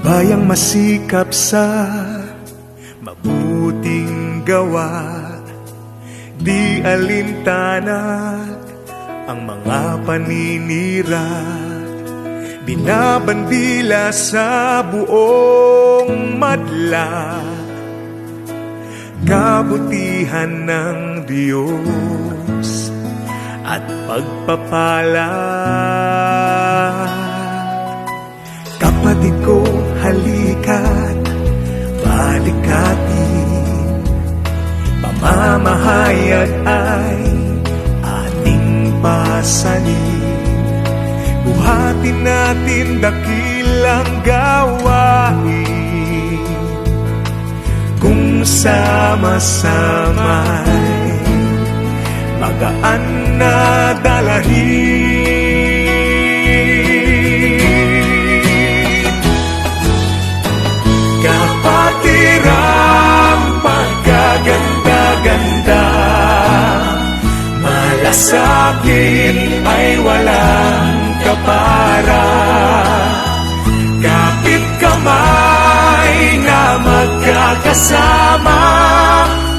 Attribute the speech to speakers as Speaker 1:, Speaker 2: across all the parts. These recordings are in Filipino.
Speaker 1: Bayang masikap sa mabuting gawa, di alintanag ang mga paninira, binabandila sa buong madla, kabutihan ng Diyos at pagpapala. Kapatid ko, halika't balikatin, pamamahayag ay ating pasanin. Buhatin natin dakilang gawain, kung sama-sama'y magaan na dalahin. Kapatirang pagkaganda-ganda, malasakit ay walang kapara. Kapit kamay na magkakasama,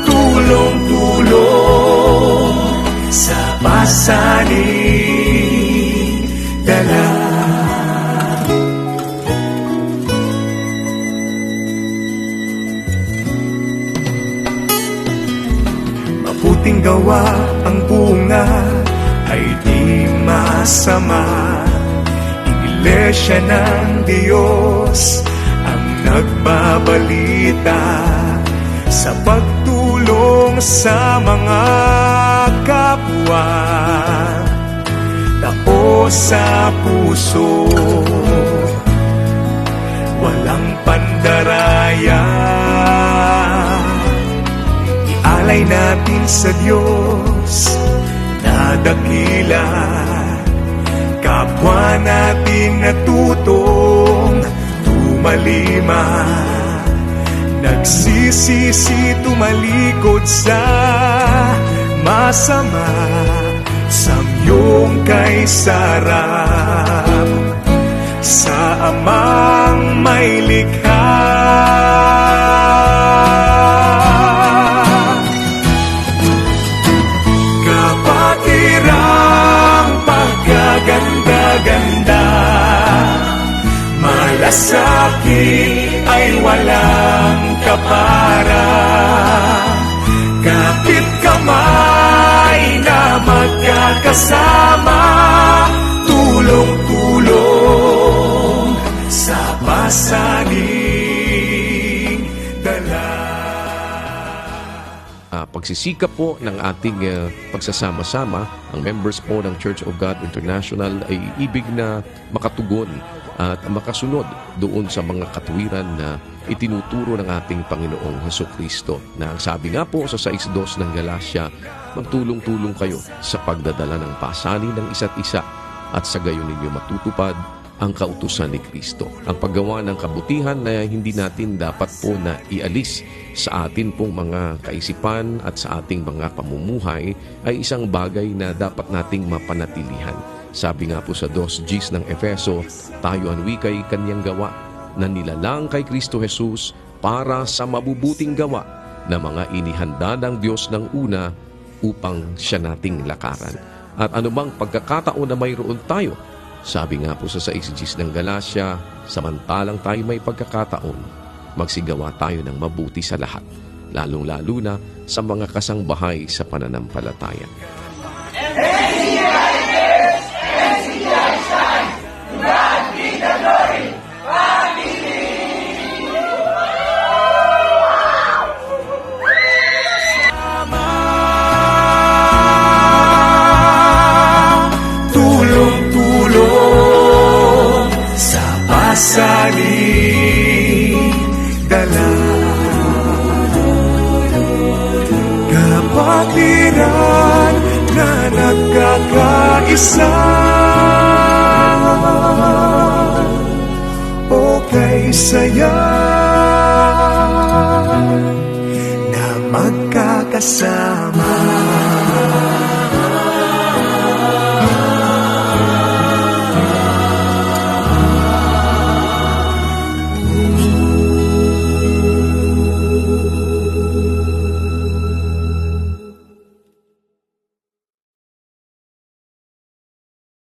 Speaker 1: tulong-tulong sa pasaning dala. Mabuting gawa ang bunga ay di masama. Iglesia ng Diyos ang nagbabalita sa pagtulong sa mga kapwa. Tao sa puso, walang pandaraya. Ialay natin sa Diyos na dakila, kapwa natin natutong tumalima, nagsisisi tumalikod sa masama, samyong kay sarap sa amang may likha. Ganda, malasakit ay walang kapara. Kapit kamay na magkakasama, tulong-tulong sa pasaning dala.
Speaker 2: Pagsisikap po ng ating pagsasama-sama, ang members po ng Church of God International ay ibig na makatugon at makasunod doon sa mga katuwiran na itinuturo ng ating Panginoong Hesukristo. Na ang sabi nga po sa 6:2 ng Galatia, magtulong-tulong kayo sa pagdadala ng pasanin ng isa't isa at sa gayon ninyo matutupad ang kautusan ni Kristo. Ang paggawa ng kabutihan na hindi natin dapat po na ialis sa atin pong mga kaisipan at sa ating mga pamumuhay ay isang bagay na dapat nating mapanatilihan. Sabi nga po sa 2:10 ng Efeso, tayo ang wikay kanyang gawa na nilalang kay Kristo Jesus para sa mabubuting gawa na mga inihanda ng Diyos ng una upang siya nating lakaran. At anumang pagkakataon na mayroon tayo, sabi nga po sa 6:10 ng Galatia, samantalang tayo may pagkakataon, magsigawa tayo ng mabuti sa lahat, lalong-lalo na sa mga kasangbahay sa pananampalataya.
Speaker 1: Tulong-tulong sa pasanin kapatiran na nagkakaisa. O kay saya